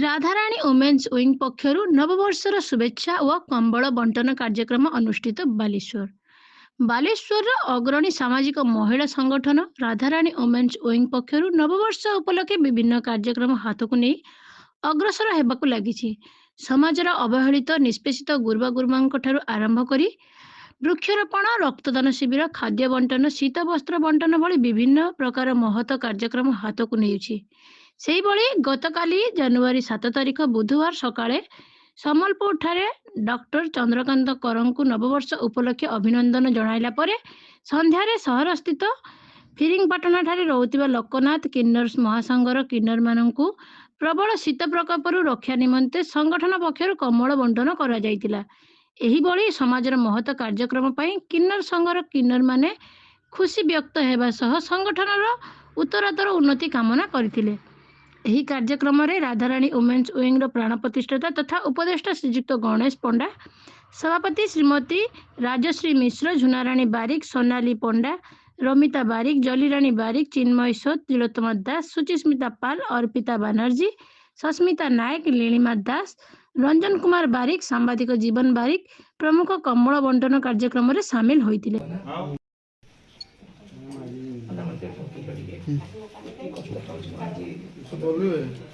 Radharani women's wing ପକ୍ଷରୁ ନବବର୍ଷର ଶୁଭେଚ୍ଛା ଓ କମ୍ବଳ ବଣ୍ଟନ କାର୍ଯ୍ୟକ୍ରମ ଅନୁଷ୍ଠିତ ବାଲେଶ୍ୱର। ବାଲେଶ୍ୱରର ଅଗ୍ରଣୀ ସାମାଜିକ ମହିଳା ସଂଗଠନ ରାଧାରାଣୀ ଓମେନ୍ସ ୱିଙ୍ଗ ପକ୍ଷରୁ ନବବର୍ଷ ଉପଲକ୍ଷେ ବିଭିନ୍ନ କାର୍ଯ୍ୟକ୍ରମ ହାତକୁ ନେଇ ଅଗ୍ରସର ହେବାକୁ ଲାଗିଛି। ସମାଜର ଅବହେଳିତ ନିଷ୍ପେଷିତ ଗୁରୁବାଗୁରୁମାଙ୍କ ଠାରୁ ଆରମ୍ଭ କରି ବୃକ୍ଷରୋପଣ, ରକ୍ତଦାନ ଶିବିର, ଖାଦ୍ୟ ବଣ୍ଟନ, ଶୀତ ବସ୍ତ୍ର ବଣ୍ଟନ ଭଳି ବିଭିନ୍ନ ପ୍ରକାର ମହତ କାର୍ଯ୍ୟକ୍ରମ ହାତକୁ ନେଉଛି। ସେହିଭଳି ଗତକାଲି ଜାନୁଆରୀ 7 ତାରିଖ ବୁଧବାର ସକାଳେ ସମ୍ବଲପୁରଠାରେ ଡକ୍ଟର ଚନ୍ଦ୍ରକାନ୍ତ କରଙ୍କୁ ନବବର୍ଷ ଉପଲକ୍ଷେ ଅଭିନନ୍ଦନ ଜଣାଇଲା ପରେ ସନ୍ଧ୍ୟାରେ ସହରସ୍ଥିତ ଫିରିଙ୍ଗପାଟଣାଠାରେ ରହୁଥିବା ଲୋକନାଥ କିନ୍ନର ମହାସଂଘର କିନ୍ନରମାନଙ୍କୁ ପ୍ରବଳ ଶୀତ ପ୍ରକୋପରୁ ରକ୍ଷା ନିମନ୍ତେ ସଂଗଠନ ପକ୍ଷରୁ କମ୍ବଳ ବଣ୍ଟନ କରାଯାଇଥିଲା। ଏହିଭଳି ସମାଜର ମହତ କାର୍ଯ୍ୟକ୍ରମ ପାଇଁ କିନ୍ନର ସଂଘର କିନ୍ନରମାନେ ଖୁସି ବ୍ୟକ୍ତ ହେବା ସହ ସଂଗଠନର ଉତ୍ତରୋତ୍ତର ଉନ୍ନତି କାମନା କରିଥିଲେ। ଏହି କାର୍ଯ୍ୟକ୍ରମରେ ରାଧାରାଣୀ ଓମେନ୍ସ ୱିଙ୍ଗର ପ୍ରାଣ ପ୍ରତିଷ୍ଠାତା ତଥା ଉପଦେଷ୍ଟା ଶ୍ରୀଯୁକ୍ତ ଗଣେଶ ପଣ୍ଡା, ସଭାପତି ଶ୍ରୀମତୀ ରାଜଶ୍ରୀ ମିଶ୍ର, ଝୁନାରାଣୀ ବାରିକ, ସୋନାଲି ପଣ୍ଡା, ରମିତା ବାରିକ, ଜଲିରାଣୀ ବାରିକ, ଚିନ୍ମୟ ସୋତ, ତିଳୋତ୍ତମା ଦାସ, ସୁଚିସ୍ମିତା ପାଲ, ଅର୍ପିତା ବାନାର୍ଜୀ, ସସ୍ମିତା ନାୟକ, ଲିଳିମା ଦାସ, ରଞ୍ଜନ କୁମାର ବାରିକ, ସାମ୍ବାଦିକ ଜୀବନ ବାରିକ ପ୍ରମୁଖ କମ୍ବଳ ବଣ୍ଟନ କାର୍ଯ୍ୟକ୍ରମରେ ସାମିଲ ହୋଇଥିଲେ। बोलिए